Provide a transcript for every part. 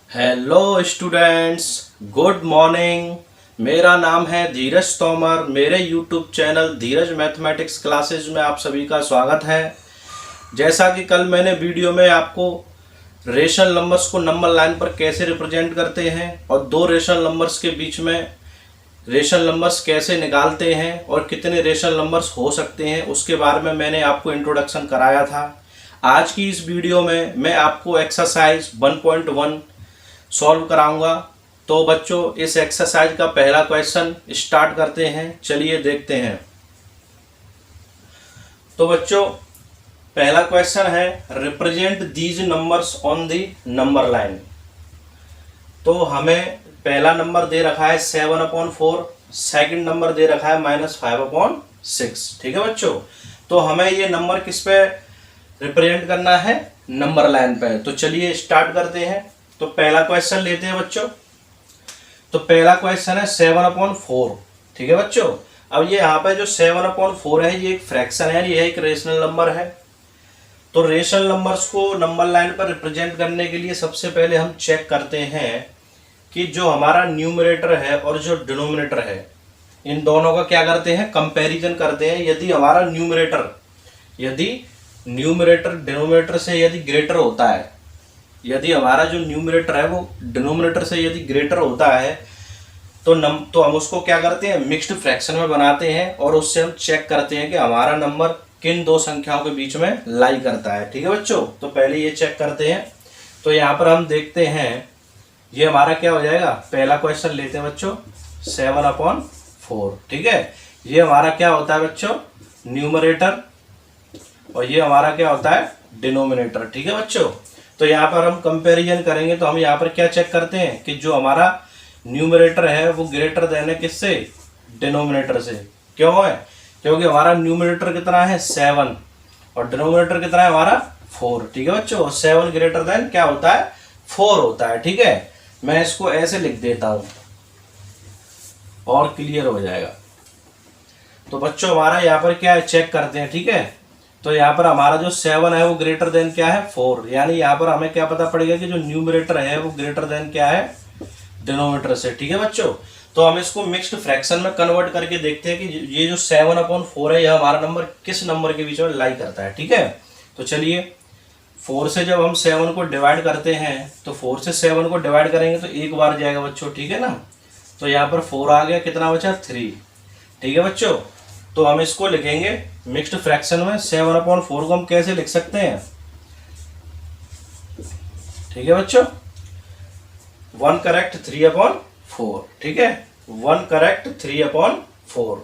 Hello students, good morning. मेरा नाम है धीरज तोमर। मेरे यूट्यूब चैनल धीरज मैथमेटिक्स क्लासेज में आप सभी का स्वागत है। जैसा कि कल मैंने वीडियो में आपको रेशनल नंबर्स को नंबर लाइन पर कैसे रिप्रेजेंट करते हैं और दो रेशनल नंबर्स के बीच में रेशनल नंबर्स कैसे निकालते हैं और कितने रेशनल नंबर्स हो सकते हैं, उसके बारे में मैंने आपको इंट्रोडक्शन कराया था। आज की इस वीडियो में मैं आपको एक्सरसाइज 1.1 सॉल्व कराऊंगा। तो बच्चों, इस एक्सरसाइज का पहला क्वेश्चन स्टार्ट करते हैं। चलिए देखते हैं। तो बच्चों, पहला क्वेश्चन है represent these numbers on the number line. तो हमें पहला नंबर दे रखा है 7/4, सेकंड नंबर दे रखा है -5/6। ठीक है बच्चों, तो हमें ये नंबर किस पे रिप्रेजेंट करना है? नंबर लाइन पे। तो चलिए स्टार्ट करते हैं। तो पहला क्वेश्चन लेते हैं बच्चों। तो पहला क्वेश्चन है 7/4। ठीक है बच्चों, अब ये यहाँ पे जो 7/4 है ये एक फ्रैक्शन है, ये एक रेशनल नंबर है। तो रेशनल नंबर्स को नंबर लाइन पर रिप्रेजेंट करने के लिए सबसे पहले हम चेक करते हैं कि जो हमारा न्यूमरेटर है और जो डिनोमिनेटर है, इन दोनों का क्या करते हैं? कंपैरिजन करते हैं। यदि न्यूमरेटर डिनोमिनेटर से यदि ग्रेटर होता है, यदि हमारा जो न्यूमरेटर है वो डिनोमिनेटर से यदि ग्रेटर होता है तो हम उसको क्या करते हैं? मिक्स्ड फ्रैक्शन में बनाते हैं और उससे हम चेक करते हैं कि हमारा नंबर किन दो संख्याओं के बीच में लाई करता है। ठीक है बच्चों, तो पहले ये चेक करते हैं। तो यहाँ पर हम देखते हैं ये हमारा क्या हो जाएगा। पहला क्वेश्चन लेते हैं बच्चों, 7/4। ठीक है, ये हमारा क्या होता है बच्चों? न्यूमरेटर, और ये हमारा क्या होता है? डिनोमिनेटर। ठीक है बच्चों, तो यहाँ पर हम कंपैरिजन करेंगे तो हम यहाँ पर क्या चेक करते हैं कि जो हमारा न्यूमरेटर है वो ग्रेटर देन है किससे? डिनोमिनेटर से। क्यों है? क्योंकि हमारा न्यूमरेटर कितना है? 7 और डिनोमिनेटर कितना है हमारा? 4। ठीक है बच्चों, 7 ग्रेटर देन क्या होता है? 4 होता है। ठीक है, मैं इसको ऐसे लिख देता हूं और क्लियर हो जाएगा। तो बच्चों हमारा यहाँ पर क्या है? चेक करते हैं। ठीक है, तो यहाँ पर हमारा जो 7 है वो ग्रेटर देन क्या है? 4। यानी यहाँ पर हमें क्या पता पड़ेगा कि जो न्यूमरेटर है वो ग्रेटर देन क्या है? डिनोमिनेटर से। ठीक है बच्चों, तो हम इसको मिक्स्ड फ्रैक्शन में कन्वर्ट करके देखते हैं कि ये जो 7/4 है यह हमारा नंबर किस नंबर के बीच में लाई करता है। ठीक है, तो चलिए 4 से जब हम 7 को डिवाइड करते हैं तो 4 से 7 को डिवाइड करेंगे तो एक बार जाएगा बच्चों। ठीक है ना, तो यहाँ पर 4 आ गया, कितना बचा? 3। ठीक है बच्चों, तो हम इसको लिखेंगे मिक्स्ड फ्रैक्शन में। 7/4 को हम कैसे लिख सकते हैं? ठीक है बच्चों, 1 करेक्ट 3/4। ठीक है, 1 करेक्ट 3/4।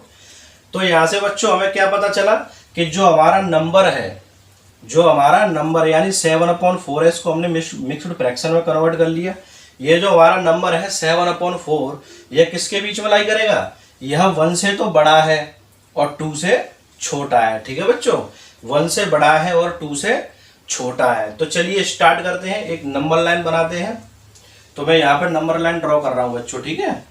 तो यहां से बच्चों हमें क्या पता चला कि जो हमारा नंबर यानी 7/4 है, इसको हमने मिक्स्ड फ्रैक्शन में कन्वर्ट कर लिया। ये जो हमारा नंबर है 7/4, यह किसके बीच में लाई करेगा? यह 1 से तो बड़ा है और 2 से छोटा है। ठीक है बच्चों, 1 से बड़ा है और 2 से छोटा है। तो चलिए स्टार्ट करते हैं, एक नंबर लाइन बनाते हैं। तो मैं यहाँ पर नंबर लाइन ड्रॉ कर रहा हूं बच्चों। ठीक है,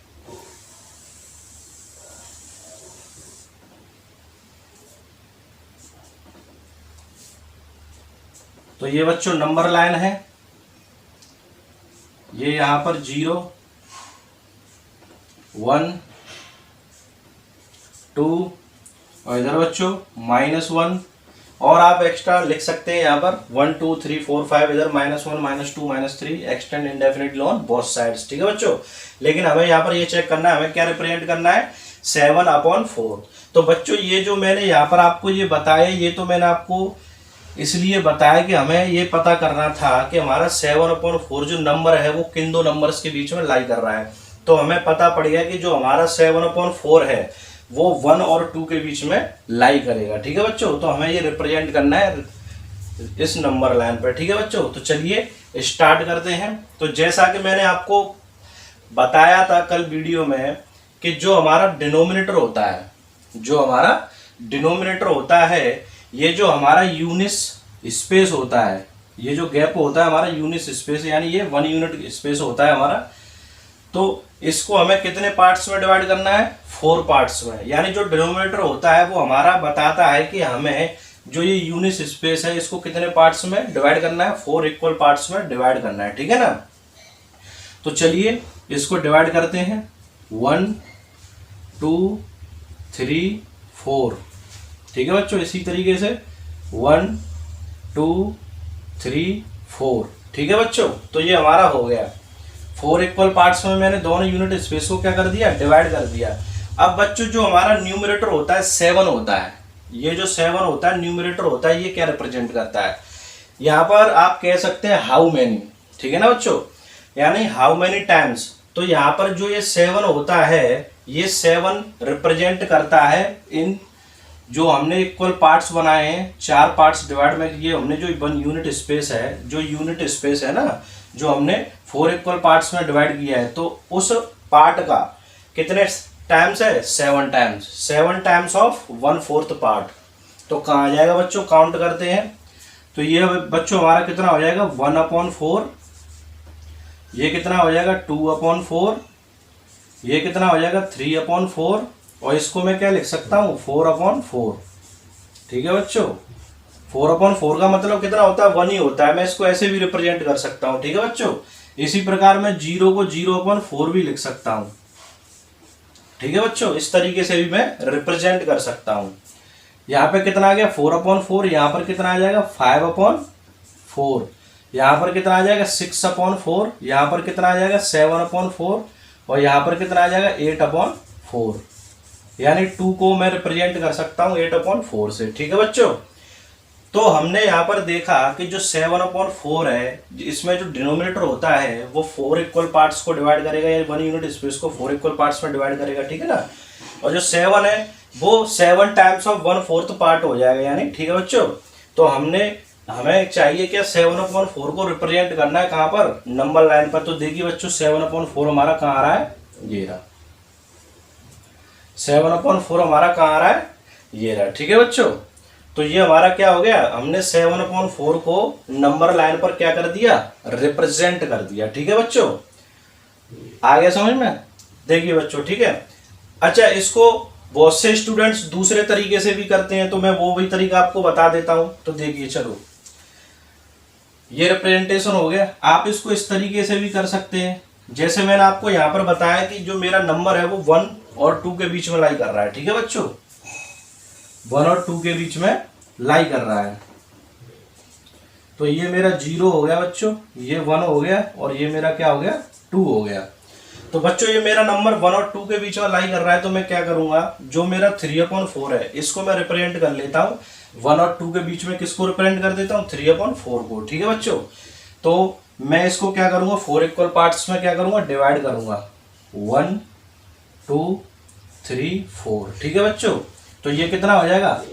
तो ये बच्चों नंबर लाइन है। ये यहां पर 0, 1, 2 और इधर बच्चों -1, और आप एक्स्ट्रा लिख सकते हैं यहाँ पर 1 2 3 4 5, इधर -1 -2 -3, एक्सटेंड इंडेफिनिटली ऑन बोथ साइड्स। ठीक है बच्चों, लेकिन हमें यहाँ पर ये चेक करना है, हमें क्या रिप्रेजेंट करना है? 7/4। तो बच्चों ये जो मैंने यहाँ पर आपको ये बताया, ये तो मैंने आपको इसलिए बताया कि हमें ये पता करना था कि हमारा 7/4 जो नंबर है वो किन दो नंबर्स के बीच में लाई कर रहा है। तो हमें पता पड़ गया कि जो हमारा 7/4 है वो 1 और 2 के बीच में लाई करेगा। ठीक है बच्चों, तो हमें ये रिप्रेजेंट करना है इस नंबर लाइन पर। ठीक है बच्चों, तो चलिए स्टार्ट करते हैं। तो जैसा कि मैंने आपको बताया था कल वीडियो में कि जो हमारा डिनोमिनेटर होता है, ये जो हमारा यूनिट स्पेस होता है, ये जो गैप होता है हमारा यूनिट स्पेस, यानी ये 1 यूनिट स्पेस होता है हमारा। तो इसको हमें कितने पार्ट्स में डिवाइड करना है? 4 पार्ट्स में। यानी जो डिनोमिनेटर होता है वो हमारा बताता है कि हमें जो ये यूनिट स्पेस है इसको कितने पार्ट्स में डिवाइड करना है? 4 इक्वल पार्ट्स में डिवाइड करना है। ठीक है ना, तो चलिए इसको डिवाइड करते हैं, 1 2 3 4, ठीक है बच्चों। इसी तरीके से 1 2 3 4, ठीक है बच्चों। तो ये हमारा हो गया 4 इक्वल पार्ट्स में मैंने दोनों यूनिट स्पेस को क्या कर दिया, डिवाइड कर दिया। अब बच्चों जो हमारा न्यूमरेटर होता है 7 होता है, ये जो 7 होता है न्यूमरेटर होता है, ये क्या रिप्रेजेंट करता है, यहाँ पर आप कह सकते हैं हाउ मैनी, ठीक है ना बच्चों, यानी हाउ मैनी टाइम्स। तो यहाँ पर जो ये 7 होता है, ये 7 रिप्रेजेंट करता है इन जो हमने इक्वल पार्ट्स बनाए हैं, 4 पार्ट्स डिवाइड में किए हमने, जो 1 यूनिट स्पेस है, जो यूनिट स्पेस है ना, जो हमने 4 इक्वल पार्ट्स में डिवाइड किया है, तो उस पार्ट का कितने टाइम्स है, 7 टाइम्स, 7 टाइम्स ऑफ 1/4 पार्ट। तो कहाँ आ जाएगा बच्चों, काउंट करते हैं। तो ये बच्चों हमारा कितना हो जाएगा, 1/4, ये कितना हो जाएगा 2/4, ये कितना हो जाएगा 3/4, और इसको मैं क्या लिख सकता हूँ 4/4, ठीक है बच्चों। 4/4 का मतलब कितना होता है, 1 ही होता है। मैं इसको ऐसे भी रिप्रेजेंट कर सकता हूँ, ठीक है बच्चों। इसी प्रकार मैं 0 को 0/4 भी लिख सकता हूँ, ठीक है बच्चों। इस तरीके से भी मैं रिप्रेजेंट कर सकता हूँ। यहाँ पे कितना आ गया 4/4, यहाँ पर कितना आ जाएगा 5/4, यहाँ पर कितना आ जाएगा 6/4, यहाँ पर कितना आ जाएगा 7/4, और यहाँ पर कितना आ जाएगा 8/4, यानी 2 को मैं रिप्रेजेंट कर सकता हूँ 8/4 से, ठीक है बच्चों। तो हमने यहाँ पर देखा कि जो 7/4 है, इसमें जो डिनोमिनेटर होता है वो 4 इक्वल पार्ट्स को डिवाइड करेगा, या 1 यूनिट स्पेस को 4 इक्वल पार्ट्स में डिवाइड करेगा, ठीक है ना। और जो 7 है वो 7 टाइम्स ऑफ 1/4 पार्ट हो जाएगा, यानी, ठीक है बच्चों। तो हमें चाहिए क्या, 7/4 को रिप्रेजेंट करना है कहाँ पर, नंबर लाइन पर। तो देखिए बच्चों 7/4 हमारा कहाँ आ रहा है, ये रहा 7/4 हमारा कहाँ आ रहा है, ये रहा, ठीक है बच्चों। तो ये हमारा क्या हो गया, हमने 7/4 को नंबर लाइन पर क्या कर दिया, रिप्रेजेंट कर दिया, ठीक है बच्चों। आ गया समझ में, देखिए बच्चों, ठीक है। अच्छा, इसको बहुत से स्टूडेंट्स दूसरे तरीके से भी करते हैं, तो मैं वो भी तरीका आपको बता देता हूं। तो देखिए चलो, ये रिप्रेजेंटेशन हो गया। आप इसको इस तरीके से भी कर सकते हैं, जैसे मैंने आपको यहाँ पर बताया कि जो मेरा नंबर है वो 1 और 2 के बीच में लाई कर रहा है, ठीक है बच्चों, 1 और 2 के बीच में लाई कर रहा है। तो ये मेरा 0 हो गया बच्चों, ये 1 हो गया, और ये मेरा क्या हो गया, 2 हो गया। तो बच्चों ये मेरा नंबर 1 और 2 के बीच में लाई कर रहा है, तो मैं क्या करूंगा, जो मेरा 3/4 है इसको मैं रिप्रेजेंट कर लेता हूँ 1 और 2 के बीच में, किसको रिप्रेजेंट कर देता हूँ, 3/4 को, ठीक है बच्चों। तो मैं इसको क्या करूंगा, 4 इक्वल पार्ट्स में क्या करूंगा, डिवाइड करूंगा, 1 2 3 4, ठीक है बच्चों। तो ये कितना हो जाएगा,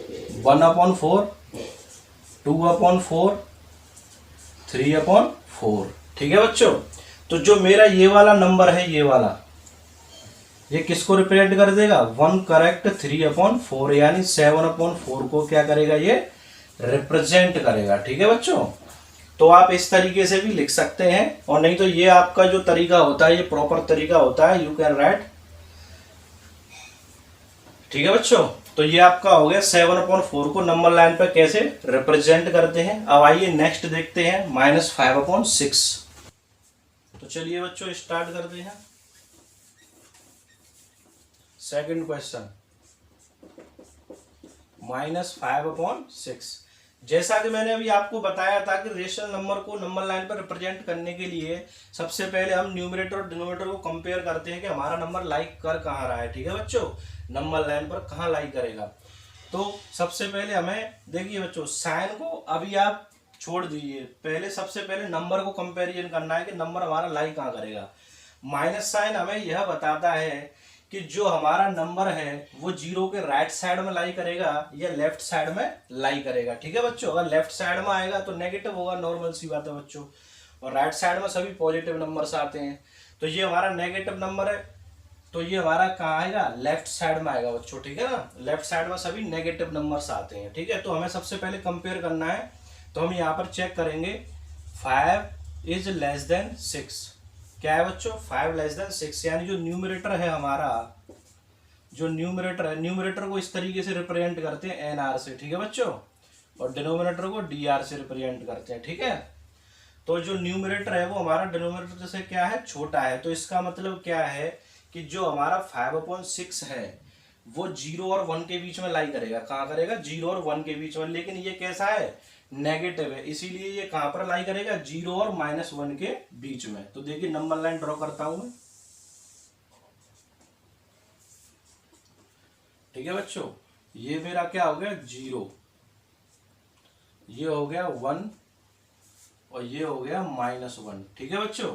1/4, 2/4, 3/4, ठीक है बच्चों। तो जो मेरा ये वाला नंबर है, ये वाला, ये किसको रिप्रेजेंट कर देगा, 1 करेक्ट 3/4, यानी 7/4 को क्या करेगा, ये रिप्रेजेंट करेगा, ठीक है बच्चों। तो आप इस तरीके से भी लिख सकते हैं, और नहीं तो ये आपका जो तरीका होता है, ये प्रॉपर तरीका होता है, यू कैन राइट, ठीक है बच्चों। तो ये आपका हो गया 7/4 को नंबर लाइन पर कैसे रिप्रेजेंट करते हैं। अब आइए नेक्स्ट देखते हैं, -5/6। तो चलिए बच्चों स्टार्ट करते हैं। Second question, -5/6। जैसा कि मैंने अभी आपको बताया था कि रेशनल नंबर को नंबर लाइन पर रिप्रेजेंट करने के लिए सबसे पहले हम न्यूमरेटर और डिनोमिनेटर को कंपेयर करते हैं कि हमारा नंबर लाइक कर कहाँ रहा है, ठीक है बच्चों, नंबर लाइन पर कहाँ लाइक करेगा। तो सबसे पहले हमें देखिए बच्चों, साइन को अभी आप छोड़ दीजिए, पहले सबसे पहले नंबर को कंपेरिजन करना है कि नंबर हमारा लाइक कहाँ करेगा। माइनस साइन हमें यह बताता है कि जो हमारा नंबर है वो 0 के राइट साइड में लाई करेगा या लेफ्ट साइड में लाई करेगा, ठीक है बच्चों। अगर लेफ्ट साइड में आएगा तो नेगेटिव होगा, नॉर्मल सी बात है बच्चों, और राइट साइड में सभी पॉजिटिव नंबर्स आते हैं। तो ये हमारा नेगेटिव नंबर है, तो ये हमारा कहाँ आएगा, लेफ्ट साइड में आएगा बच्चों, ठीक है ना। लेफ्ट साइड में सभी नेगेटिव नंबर्स आते हैं, ठीक है। तो हमें सबसे पहले कंपेयर करना है, तो हम यहाँ पर चेक करेंगे 5 इज लेस देन 6, क्या है बच्चों, 5 लेस देन 6, यानी जो न्यूमरेटर है हमारा, जो न्यूमरेटर है, न्यूमरेटर को इस तरीके से रिप्रेजेंट करते हैं NR से, ठीक है बच्चों, और डिनोमिनेटर को DR से रिप्रेजेंट करते हैं, ठीक है। तो जो न्यूमरेटर है वो हमारा डिनोमिनेटर से क्या है, छोटा है। तो इसका मतलब क्या है कि जो हमारा 5/6 है वो 0 और 1 के बीच में लाई करेगा। कहाँ करेगा, 0 और 1 के बीच में। लेकिन ये कैसा है, नेगेटिव है, इसीलिए ये कहाँ पर लाई करेगा, 0 और -1 के बीच में। तो देखिए नंबर लाइन ड्रॉ करता हूं मैं। ठीक है बच्चों, ये मेरा क्या हो गया 0, ये हो गया 1 और ये हो गया -1। ठीक है बच्चों,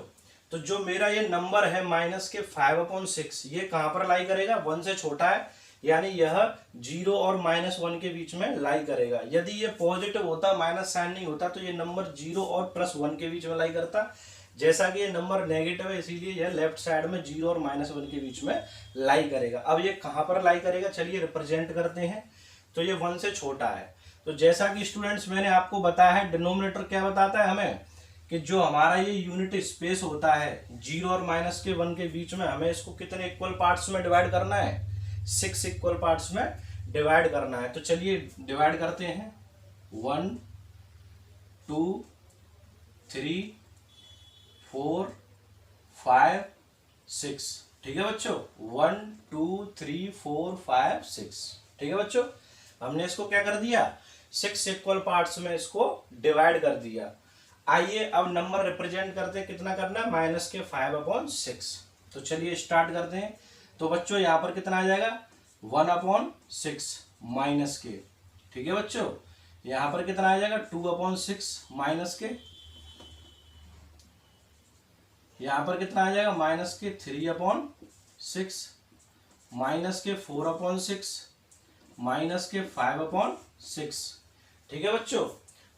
तो जो मेरा ये नंबर है माइनस के 5/6 ये कहां पर लाई करेगा, 1 से छोटा है, यानी यह 0 और -1 के बीच में लाई करेगा। यदि ये पॉजिटिव होता, माइनस साइन नहीं होता, तो ये नंबर 0 और +1 के बीच में लाई करता। जैसा कि ये नंबर नेगेटिव है इसीलिए यह लेफ्ट साइड में 0 और -1 के बीच में लाई करेगा। अब ये कहां पर लाई करेगा, चलिए रिप्रेजेंट करते हैं। तो ये 1 से छोटा है। तो जैसा कि स्टूडेंट्स मैंने आपको बताया है, डिनोमिनेटर क्या बताता है हमें कि जो हमारा ये यूनिट स्पेस होता है 0 और -1 के बीच में, हमें इसको कितने इक्वल पार्ट्स में डिवाइड करना है, 6 इक्वल पार्ट्स में डिवाइड करना है। तो चलिए डिवाइड करते हैं। 1 2 3 4 5 6। ठीक है बच्चों, 1 2 3 4 5 6। ठीक है बच्चों, हमने इसको क्या कर दिया, 6 इक्वल पार्ट्स में इसको डिवाइड कर दिया। आइए अब नंबर रिप्रेजेंट करते हैं, कितना करना है, माइनस के 5/6। तो चलिए स्टार्ट करते हैं। तो बच्चों यहां पर कितना आ जाएगा, 1/6 माइनस के। ठीक है बच्चों, यहां पर कितना आ जाएगा, 2/6 माइनस के। यहां पर कितना आ जाएगा, माइनस के 3/6 माइनस के 4/6 माइनस के 5/6। ठीक है बच्चों,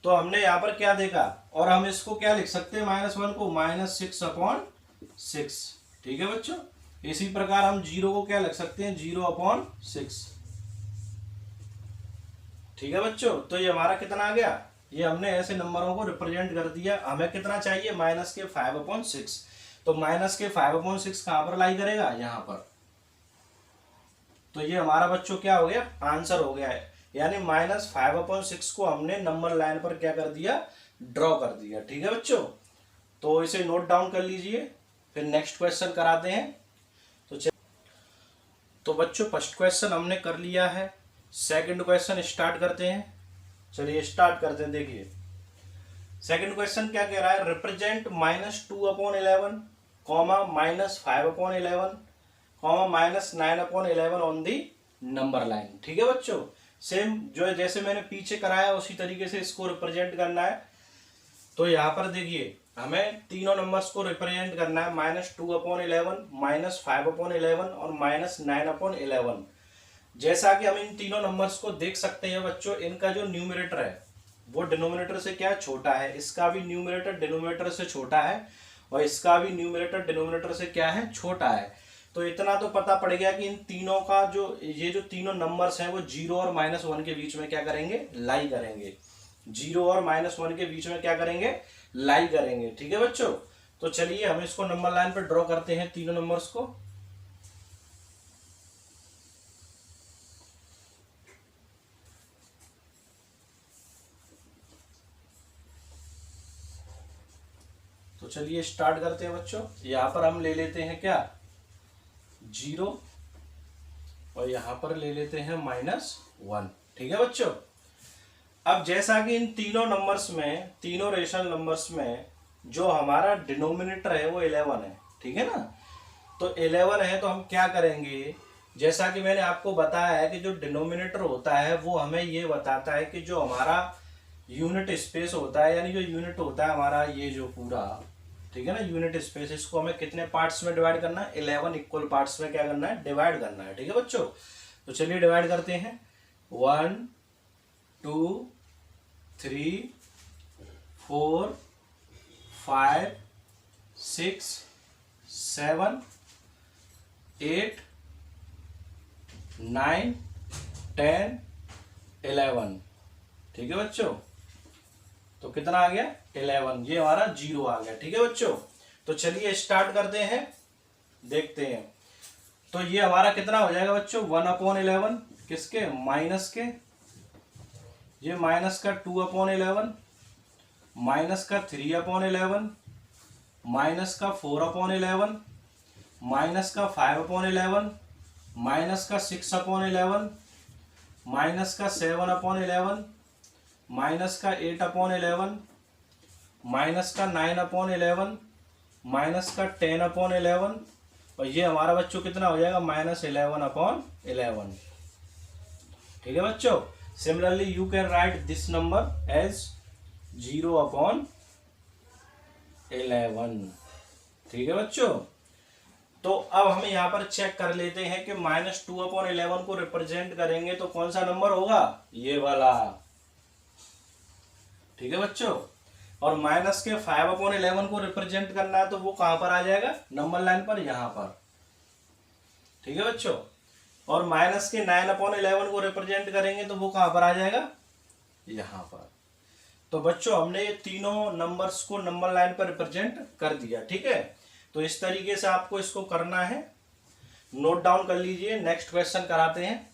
तो हमने यहां पर क्या देखा, और हम इसको क्या लिख सकते हैं, -1 को -6/6। ठीक है बच्चों, इसी प्रकार हम 0 को क्या लिख सकते हैं, 0/6। ठीक है बच्चों, तो ये हमारा कितना आ गया, ये हमने ऐसे नंबरों को रिप्रेजेंट कर दिया। हमें कितना चाहिए, माइनस के 5/6। तो माइनस के 5/6 कहां पर लाई करेगा, यहां पर। तो ये हमारा बच्चों क्या हो गया, आंसर हो गया है। यानी -5/6 को हमने नंबर लाइन पर क्या कर दिया, ड्रॉ कर दिया। ठीक है बच्चों, तो इसे नोट डाउन कर लीजिए, फिर नेक्स्ट क्वेश्चन कराते हैं। तो बच्चों फर्स्ट क्वेश्चन हमने कर लिया है, सेकंड क्वेश्चन स्टार्ट करते हैं। चलिए स्टार्ट करते हैं। देखिए सेकंड क्वेश्चन क्या कह रहा है, represent -2/11 comma -5/11 comma -9/11 on the number line. ठीक है बच्चों, सेम जो जैसे मैंने पीछे कराया उसी तरीके से इसको रिप्रेजेंट करना है। तो यहाँ पर देखिए हमें तीनों नंबर्स को रिप्रेजेंट करना है, -2/11 -5/11 और -9/11। जैसा कि हम इन तीनों नंबर्स को देख सकते हैं बच्चों, इनका जो न्यूमरेटर है वो डिनोमिनेटर से क्या छोटा है, इसका भी न्यूमरेटर डिनोमिनेटर से छोटा है और इसका भी न्यूमरेटर डिनोमिनेटर से क्या है, छोटा है। तो इतना तो पता पड़ गया कि इन तीनों का ये जो तीनों नंबर्स हैं वो 0 और -1 के बीच में क्या करेंगे, लाई करेंगे। 0 और -1 के बीच में क्या करेंगे, लाई करेंगे। ठीक है बच्चों, तो चलिए हम इसको नंबर लाइन पर ड्रॉ करते हैं तीनों नंबर्स को। तो चलिए स्टार्ट करते हैं बच्चों। यहां पर हम ले लेते हैं क्या, 0 और यहां पर ले लेते हैं -1। ठीक है बच्चों, अब जैसा कि इन तीनों नंबर्स में, तीनों रेशनल नंबर्स में जो हमारा डिनोमिनेटर है वो 11 है। ठीक है ना, तो 11 है तो हम क्या करेंगे, जैसा कि मैंने आपको बताया है कि जो डिनोमिनेटर होता है वो हमें ये बताता है कि जो हमारा यूनिट स्पेस होता है, यानी जो यूनिट होता है हमारा ये जो पूरा, ठीक है ना, यूनिट स्पेस, इसको हमें कितने पार्ट्स में डिवाइड करना है, 11 इक्वल पार्ट्स में क्या करना है, डिवाइड करना है। ठीक है बच्चों, तो चलिए डिवाइड करते हैं। 1 2 3 4 5 6 7 8 9 10 11। ठीक है बच्चों, तो कितना आ गया, 11। ये हमारा 0 आ गया। ठीक है बच्चों, तो चलिए स्टार्ट करते हैं, देखते हैं। तो ये हमारा कितना हो जाएगा बच्चों, 1/11 किसके, माइनस के, ये माइनस का 2/11 माइनस का 3/11, माइनस का 4/11, माइनस का 5/11, माइनस का 6/11, माइनस का 7/11, माइनस का 8/11, माइनस का 9/11, माइनस का 10/11, और ये हमारा बच्चों कितना हो जाएगा -11/11। ठीक है बच्चों। Similarly you can write this number as 0/11। ठीक है बच्चों। तो अब हम यहाँ पर चेक कर लेते हैं कि -2/11 को रिप्रेजेंट करेंगे तो कौन सा नंबर होगा, ये वाला। ठीक है बच्चों। और माइनस के 5/11 को रिप्रेजेंट करना है तो वो कहां पर आ जाएगा, नंबर लाइन पर, यहां पर। ठीक है बच्चों। और माइनस के 9/11 को रिप्रेजेंट करेंगे तो वो कहां पर आ जाएगा, यहां पर। तो बच्चों हमने ये तीनों नंबर्स को नंबर लाइन पर रिप्रेजेंट कर दिया। ठीक है। तो इस तरीके से आपको इसको करना है, नोट डाउन कर लीजिए। नेक्स्ट क्वेश्चन कराते हैं।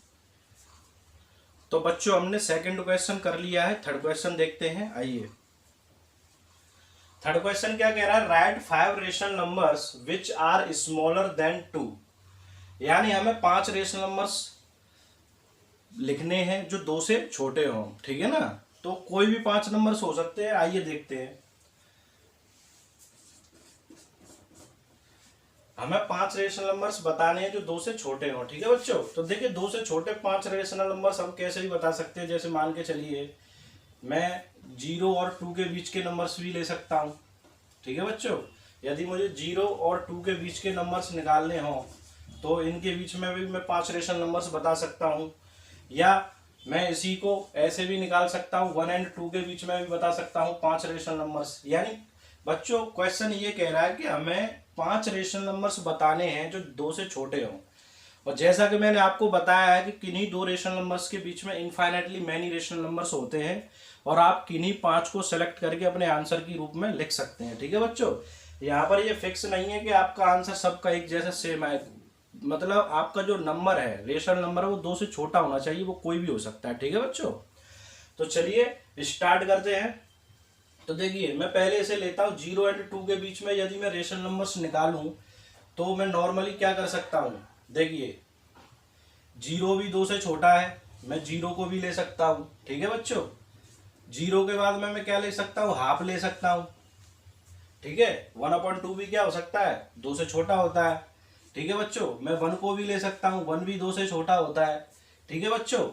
तो बच्चों हमने सेकंड क्वेश्चन कर लिया है, थर्ड क्वेश्चन देखते हैं। आइए, थर्ड क्वेश्चन क्या कह रहा है, write 5 rational numbers which are smaller than 2। यानी हमें 5 रेशनल नंबर्स लिखने हैं जो 2 से छोटे हों। ठीक है ना। तो कोई भी 5 नंबर्स हो सकते हैं। आइए देखते हैं। हमें 5 रेशनल नंबर्स बताने हैं जो 2 से छोटे हों। ठीक है बच्चों। तो देखिए 2 से छोटे 5 रेशनल नंबर्स हम कैसे भी बता सकते हैं। जैसे मान के चलिए मैं 0 और 2 के बीच के नंबर्स भी ले सकता हूँ। ठीक है बच्चों। यदि मुझे 0 और 2 के बीच के नंबर्स निकालने हों तो इनके बीच में भी मैं 5 रेशनल नंबर्स बता सकता हूँ। या मैं इसी को ऐसे भी निकाल सकता हूँ, 1 और 2 के बीच में भी बता सकता हूँ 5 रेशनल नंबर्स। यानी बच्चों क्वेश्चन ये कह रहा है कि हमें 5 रेशनल नंबर्स बताने हैं जो 2 से छोटे हों। और जैसा कि मैंने आपको बताया है कि किन्हीं 2 रेशनल नंबर्स के बीच में इनफाइनाइटली मैनी रेशनल नंबर्स होते हैं और आप किन्हीं 5 को सेलेक्ट करके अपने आंसर की रूप में लिख सकते हैं। ठीक है बच्चों। यहाँ पर ये फिक्स नहीं है कि आपका आंसर सबका एक जैसा सेम है। मतलब आपका जो नंबर है, रेशनल नंबर है, वो 2 से छोटा होना चाहिए, वो कोई भी हो सकता है। ठीक है बच्चों। तो चलिए स्टार्ट करते हैं। तो देखिए मैं पहले इसे लेता हूँ 0 और 2 के बीच में यदि मैं रेशनल नंबर्स निकालूं तो मैं नॉर्मली क्या कर सकता हूँ। देखिए 0 भी 2 से छोटा है, मैं 0 को भी ले सकता हूँ। ठीक है बच्चों। 0 के बाद में मैं क्या ले सकता हूँ, हाफ ले सकता हूँ। ठीक है। 1/2 भी क्या हो सकता है, 2 से छोटा होता है। ठीक है बच्चों। मैं 1 को भी ले सकता हूँ, 1 भी 2 से छोटा होता है। ठीक है बच्चों।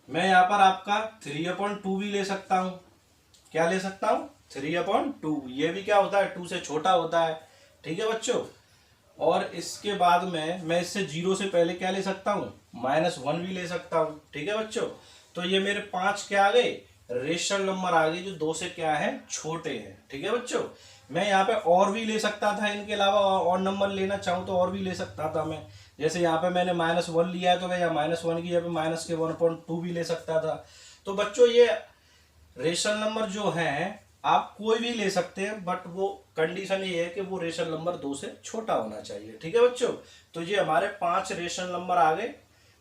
मैं यहाँ पर आपका 3/2 भी ले सकता हूँ। क्या ले सकता हूँ, 3/2। ये भी क्या होता है, 2 से छोटा होता है। ठीक है बच्चों। और इसके बाद में मैं इससे 0 से पहले क्या ले सकता हूँ, -1 भी ले सकता हूँ। ठीक है बच्चों। तो ये मेरे 5 क्या आ गए, रेशनल नंबर आ गए जो 2 से क्या है, छोटे हैं। ठीक है बच्चों। मैं यहाँ पे और भी ले सकता था, इनके अलावा और नंबर लेना चाहूँ तो और भी ले सकता था मैं। जैसे यहाँ पे मैंने -1 लिया है तो मैं यहाँ -1 की जगह पे माइनस के 1/2 भी ले सकता था। तो बच्चों ये रेशनल नंबर जो हैं आप कोई भी ले सकते हैं, बट वो कंडीशन ये है कि वो रेशनल नंबर 2 से छोटा होना चाहिए। ठीक है बच्चों। तो ये हमारे 5 रेशनल नंबर आ गए,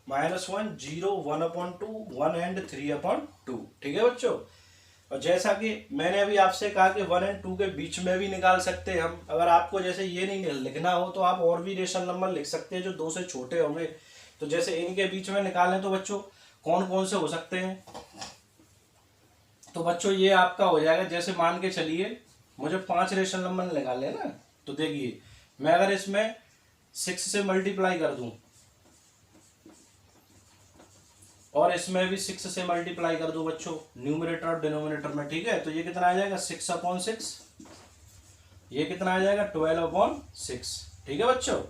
-1, 0, 1/2, 1 एंड 3/2। ठीक है बच्चों। और जैसा कि मैंने अभी आपसे कहा कि 1 और 2 के बीच में भी निकाल सकते हैं हम। अगर आपको जैसे ये नहीं लिखना हो तो आप और भी रेशनल नंबर लिख सकते हैं जो 2 से छोटे होंगे। तो जैसे इनके बीच में निकालें तो बच्चों कौन कौन से हो सकते हैं। तो बच्चों ये आपका हो जाएगा, जैसे मान के चलिए मुझे 5 रेशनल नंबर निकालने ना। तो देखिए मैं अगर इसमें 6 से मल्टीप्लाई कर दूं और इसमें भी 6 से मल्टीप्लाई कर दूं बच्चों, न्यूमरेटर और डिनोमिनेटर में। ठीक है। तो ये कितना आ जाएगा, 6/6। ये कितना आ जाएगा, 12/6। ठीक है बच्चों।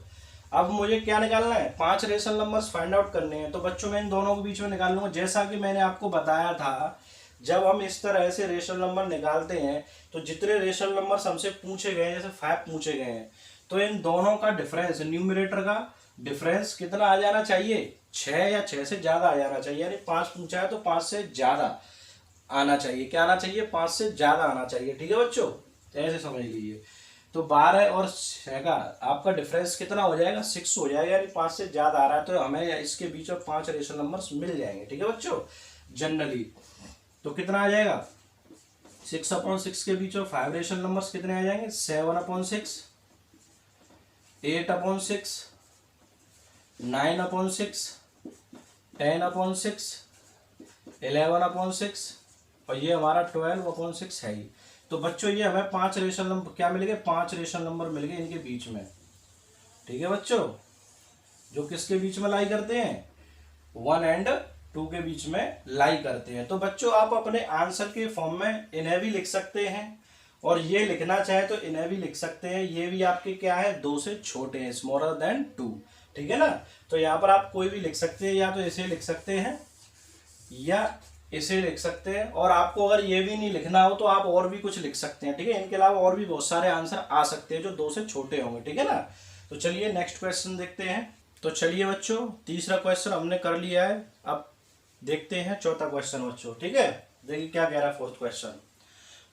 अब मुझे क्या निकालना है, 5 रेशनल नंबर्स फाइंड आउट करने हैं। तो बच्चों मैं इन दोनों के बीच में निकाल लूंगा। जैसा कि मैंने आपको बताया था, जब हम इस तरह से रेशनल नंबर निकालते हैं तो जितने रेशनल नंबर्स हमसे पूछे गए हैं, जैसे 5 पूछे गए हैं, तो इन दोनों का डिफरेंस, न्यूमरेटर का डिफरेंस कितना आ जाना चाहिए, 6 या 6 से ज्यादा आ जाना चाहिए। यानी 5 पूछा है तो 5 से ज्यादा आना चाहिए। क्या आना चाहिए, 5 से ज्यादा आना चाहिए। ठीक है बच्चों। ऐसे समझ लीजिए। तो 12 और 6 का आपका डिफरेंस कितना हो जाएगा, 6 हो जाएगा। यानी 5 से ज्यादा आ रहा है तो हमें इसके बीच में 5 रेशनल नंबर्स मिल जाएंगे। ठीक है बच्चों। जनरली तो कितना आ जाएगा, 6/6 के बीच में 5 रेशनल नंबर्स कितने आ जाएंगे? 7/6, 8/6, 9/6, 10/6, 11/6 और ये हमारा 12/6 है ही। तो बच्चों ये हमें 5 रेशनल नंबर क्या मिल गए? 5 रेशनल नंबर मिल गए इनके बीच में। ठीक है बच्चों, जो किसके बीच में लाई करते हैं? 1 और 2 के बीच में लाई करते हैं। तो बच्चों आप अपने आंसर के फॉर्म में इन्हें भी लिख सकते हैं और ये लिखना चाहे तो इन्हें भी लिख सकते हैं। ये भी आपके क्या है? 2 से छोटे हैं, स्मॉलर देन 2। ठीक है ना? तो यहाँ पर आप कोई भी लिख सकते हैं, या तो इसे लिख सकते हैं या इसे लिख सकते हैं। और आपको अगर ये भी नहीं लिखना हो तो आप और भी कुछ लिख सकते हैं। ठीक है, इनके अलावा और भी बहुत सारे आंसर आ सकते हैं जो 2 से छोटे होंगे। ठीक है ना? तो चलिए नेक्स्ट क्वेश्चन देखते हैं। तो चलिए बच्चों, तीसरा क्वेश्चन हमने कर लिया है, अब देखते हैं चौथा क्वेश्चन बच्चों। ठीक है, देखिए क्या कह रहा है fourth question.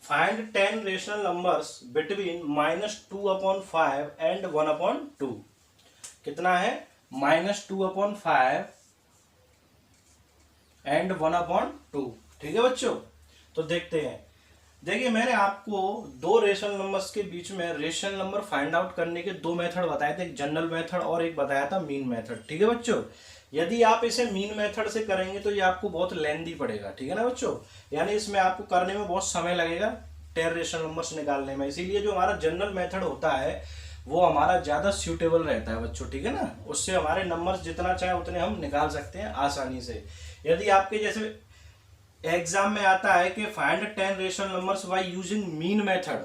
Find 10 rational numbers between -2/5 and 1/2। कितना है? -2/5 एंड 1/2। ठीक है बच्चों, तो देखते हैं। देखिए मैंने आपको 2 रेशनल नंबर्स के बीच में रेशनल नंबर फाइंड आउट करने के 2 मेथड बताए थे, एक जनरल मेथड और एक बताया था मीन मेथड। ठीक है बच्चों, यदि आप इसे मीन मेथड से करेंगे तो ये आपको बहुत लेंदी पड़ेगा। ठीक है ना बच्चों, यानी इसमें आपको करने में बहुत समय लगेगा 10 रेशनल नंबर्स निकालने में। इसीलिए जो हमारा जनरल मेथड होता है वो हमारा ज़्यादा सूटेबल रहता है बच्चों। ठीक है ना, उससे हमारे नंबर्स जितना चाहे उतने हम निकाल सकते हैं आसानी से। यदि आपके जैसे एग्जाम में आता है कि find 10 rational numbers by using mean method,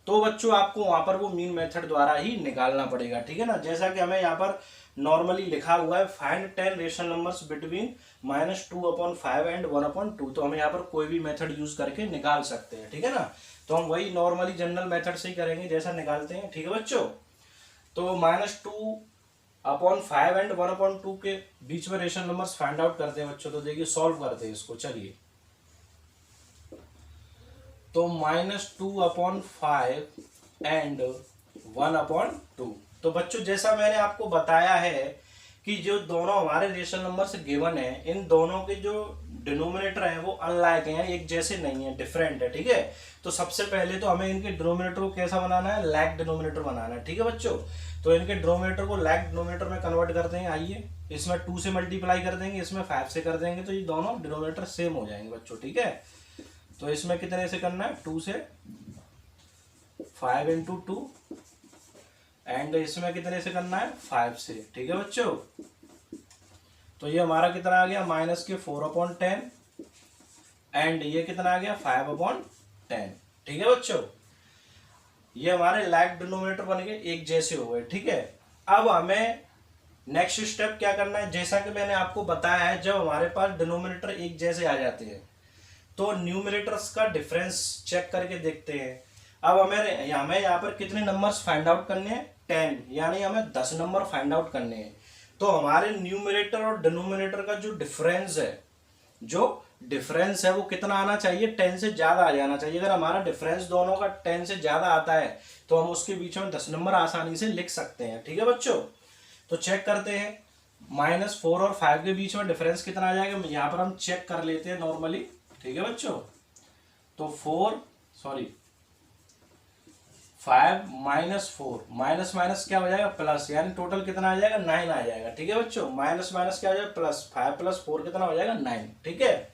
तो बच्चों आपको वहां पर वो मीन मेथड द्वारा ही निकालना पड़ेगा। ठीक है ना, जैसा कि हमें यहाँ पर नॉर्मली लिखा हुआ है find 10 rational numbers between -2/5 and 1/2, तो हम यहाँ पर कोई भी मेथड यूज करके निकाल सकते हैं। ठीक है ना, तो हम वही नॉर्मली जनरल मेथड से ही करेंगे जैसा निकालते हैं। ठीक है बच्चों, तो -2/5 एंड 1/2 के बीच में रेशनल नंबर्स फाइंड आउट करते हैं बच्चों। तो देखिए सॉल्व करते हैं इसको। चलिए, तो -2/5 एंड 1/2। तो बच्चों जैसा मैंने आपको बताया है कि जो दोनों हमारे रेशनल नंबर से गिवन है, इन दोनों के जो डिनोमिनेटर है वो अनलाइक है, एक जैसे नहीं है, डिफरेंट है। ठीक है, तो सबसे पहले तो हमें इनके डिनोमिनेटर को कैसा बनाना है? लाइक डिनोमिनेटर बनाना है। ठीक है बच्चों, तो इनके डिनोमिनेटर को लाइक डिनोमिनेटर में कन्वर्ट करते हैं। आइए, इसमें 2 से मल्टीप्लाई कर देंगे, इसमें 5 से कर देंगे, तो ये दोनों डिनोमिनेटर सेम हो जाएंगे बच्चों। ठीक है, तो इसमें कितने से करना है? 2 से 5 × 2 एंड इसमें कितने से करना है? 5 से। ठीक है बच्चों, तो ये हमारा कितना आ गया? -4/10 एंड ये कितना आ गया? 5/10। ठीक है बच्चों, ये हमारे लाइक डिनोमिनेटर बन गए, एक जैसे हो गए। ठीक है, अब हमें नेक्स्ट स्टेप क्या करना है? जैसा कि मैंने आपको बताया है, जब हमारे पास डिनोमिनेटर एक जैसे आ जाते हैं तो न्यूमरेटर्स का डिफरेंस चेक करके देखते हैं। अब हमें यहाँ पर कितने नंबर्स फाइंड आउट करने हैं? 10, यानी हमें 10 नंबर फाइंड आउट करने हैं। तो हमारे न्यूमरेटर और डिनोमिनेटर का जो डिफरेंस है वो कितना आना चाहिए? 10 से ज्यादा आ जाना चाहिए। अगर हमारा डिफरेंस दोनों का 10 से ज्यादा आता है तो हम उसके बीच में 10 नंबर आसानी से लिख सकते हैं। ठीक है बच्चों, तो चेक करते हैं। -4 और 5 के बीच में डिफरेंस कितना आ जाएगा? यहाँ पर हम चेक कर लेते हैं नॉर्मली। ठीक है बच्चों, तो 5 -4 माइनस क्या हो जाएगा? प्लस, यानी टोटल कितना आ जाएगा? 9 आ जाएगा। ठीक है बच्चों, माइनस क्या हो जाएगा? प्लस। 5 + 4 कितना हो जाएगा? 9। ठीक है,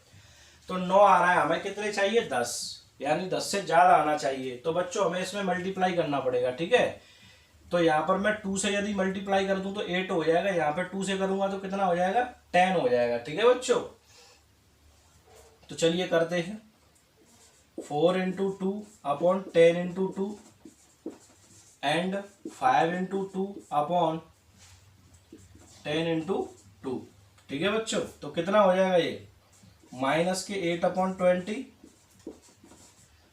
तो 9 आ रहा है, हमें कितने चाहिए? 10, यानी 10 से ज्यादा आना चाहिए। तो बच्चों हमें इसमें मल्टीप्लाई करना पड़ेगा। ठीक है, तो यहाँ पर मैं 2 से यदि मल्टीप्लाई कर दूं तो 8 हो जाएगा, यहाँ पर 2 से करूंगा तो कितना हो जाएगा? 10 हो जाएगा। ठीक है बच्चों, तो चलिए करते हैं। 4 × 2/10 × 2 एंड 5 × 2/10 × 2। ठीक है बच्चों, तो कितना हो जाएगा? ये -8/20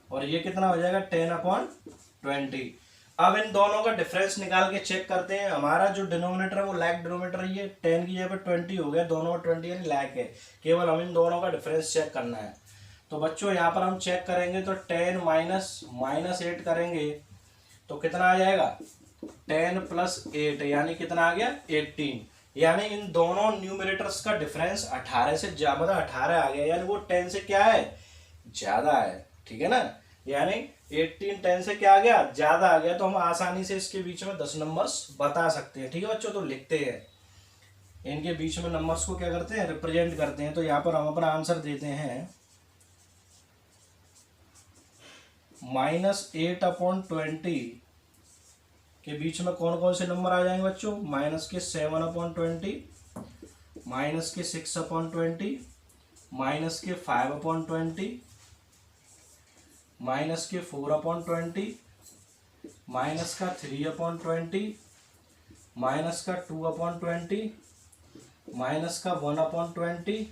और ये कितना हो जाएगा? 10/20। अब इन दोनों का डिफरेंस निकाल के चेक करते हैं। हमारा जो डिनोमिनेटर है वो लाइक डिनोमिनेटर ही है, 10 की जगह पे 20 हो गया, दोनों में 20 यानी लाइक है। केवल हम इन दोनों का डिफरेंस चेक करना है। तो बच्चों यहाँ पर हम चेक करेंगे तो 10 -8 करेंगे तो कितना आ जाएगा? 10 + 8 यानी कितना आ गया? 18। यानी इन दोनों न्यूमरेटर्स का डिफरेंस 18 से ज्यादा, 18 आ गया, यानी वो 10 से क्या है? ज्यादा है। ठीक है ना। यानी 18 10 से क्या आ गया, ज्यादा आ गया, तो हम आसानी से इसके बीच में 10 नंबर्स बता सकते हैं। ठीक है बच्चों, तो लिखते हैं इनके बीच में नंबर्स को क्या करते हैं, रिप्रेजेंट करते हैं। तो यहाँ पर हम अपना आंसर देते हैं -8/20 के बीच में कौन कौन से नंबर आ जाएंगे बच्चों, माइनस के 7/20, माइनस के 6/20, माइनस के 5/20, माइनस के 4/20, माइनस का 3/20, माइनस का 2/20, माइनस का 1/20,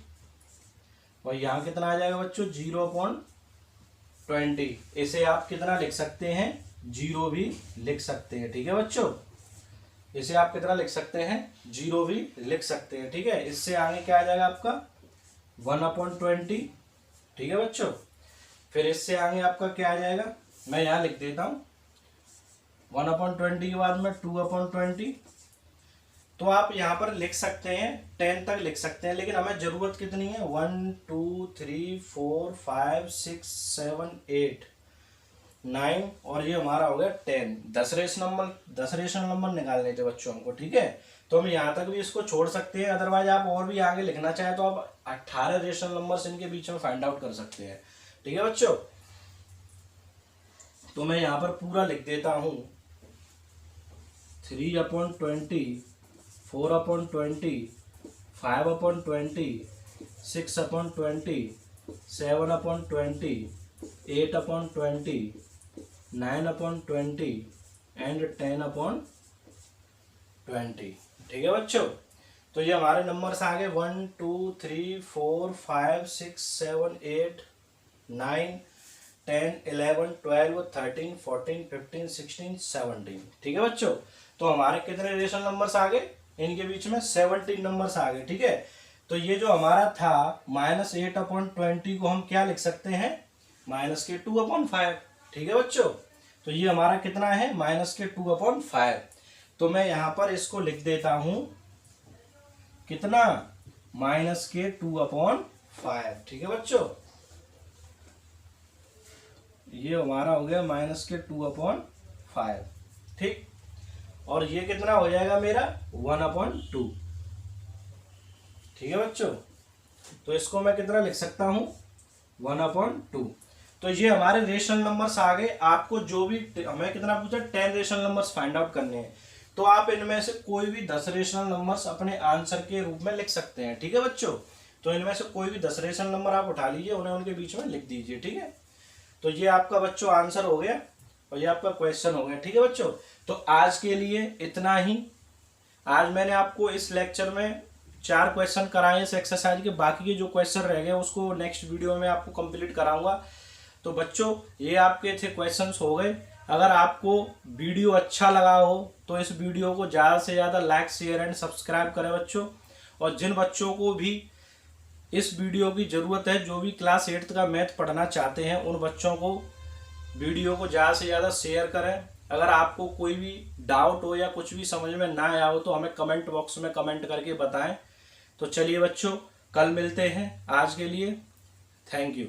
और यहाँ कितना आ जाएगा बच्चों 0/20। इसे आप कितना लिख सकते हैं, 0 भी लिख सकते हैं। ठीक है बच्चों, इसे आप कितना लिख सकते हैं, 0 भी लिख सकते हैं। ठीक है, इससे आगे क्या आ जाएगा आपका 1/20। ठीक है बच्चों, फिर इससे आगे आपका क्या आ जाएगा, मैं यहाँ लिख देता हूँ 1/20 के बाद में 2/20। तो आप यहाँ पर लिख सकते हैं 10 तक लिख सकते हैं, लेकिन हमें जरूरत कितनी है, 1 2 3 4 5 6 7 8 9, और ये हमारा हो गया 10। 10 रेशनल नंबर निकालने थे बच्चों हमको। ठीक है, तो हम यहाँ तक भी इसको छोड़ सकते हैं, अदरवाइज आप और भी आगे लिखना चाहें तो आप 18 रेशनल नंबर इनके बीच में फाइंड आउट कर सकते हैं। ठीक है बच्चों, तो मैं यहाँ पर पूरा लिख देता हूँ 3/20, 4/20, 5/20, 6/20, 7/20, 8/20, 9/20 एंड 10/20। ठीक है बच्चों, तो ये हमारे नंबर्स आ गए 1 2 3 4 5 6 7 8 9 10 11 12 13 14 15 16 17। ठीक है बच्चों, तो हमारे कितने रेशनल नंबर्स आ गए, इनके बीच में 17 नंबर्स आ गए। ठीक है, तो ये जो हमारा था -8/20 को हम क्या लिख सकते हैं, -2/5। ठीक है बच्चों, तो ये हमारा कितना है, -2/5। तो मैं यहाँ पर इसको लिख देता हूँ कितना, -2/5। ठीक है बच्चों, ये हमारा हो गया -2/5। ठीक, और ये कितना हो जाएगा मेरा 1/2। ठीक है बच्चों, तो इसको मैं कितना लिख सकता हूँ 1/2। तो ये हमारे रेशनल नंबर्स आ गए। आपको जो भी हमें कितना पूछा, 10 रेशनल नंबर्स फाइंड आउट करने हैं, तो आप इनमें से कोई भी 10 रेशनल नंबर्स अपने आंसर के रूप में लिख सकते हैं। ठीक है बच्चों, तो इनमें से कोई भी 10 रेशनल नंबर आप उठा लीजिए, उन्हें उनके बीच में लिख दीजिए। ठीक है, तो ये आपका बच्चों आंसर हो गया और ये आपका क्वेश्चन हो गया। ठीक है बच्चों, तो आज के लिए इतना ही। आज मैंने आपको इस लेक्चर में 4 क्वेश्चन कराए इस एक्सरसाइज के, बाकी के जो क्वेश्चन रह गए उसको नेक्स्ट वीडियो में आपको कंप्लीट कराऊंगा। तो बच्चों ये आपके थे क्वेश्चंस हो गए। अगर आपको वीडियो अच्छा लगा हो तो इस वीडियो को ज़्यादा से ज़्यादा लाइक शेयर एंड सब्सक्राइब करें बच्चों। और जिन बच्चों को भी इस वीडियो की ज़रूरत है, जो भी क्लास 8 का मैथ पढ़ना चाहते हैं, उन बच्चों को वीडियो को ज़्यादा से ज़्यादा शेयर करें। अगर आपको कोई भी डाउट हो या कुछ भी समझ में ना आया हो तो हमें कमेंट बॉक्स में कमेंट करके बताएं। तो चलिए बच्चों, कल मिलते हैं। आज के लिए थैंक यू।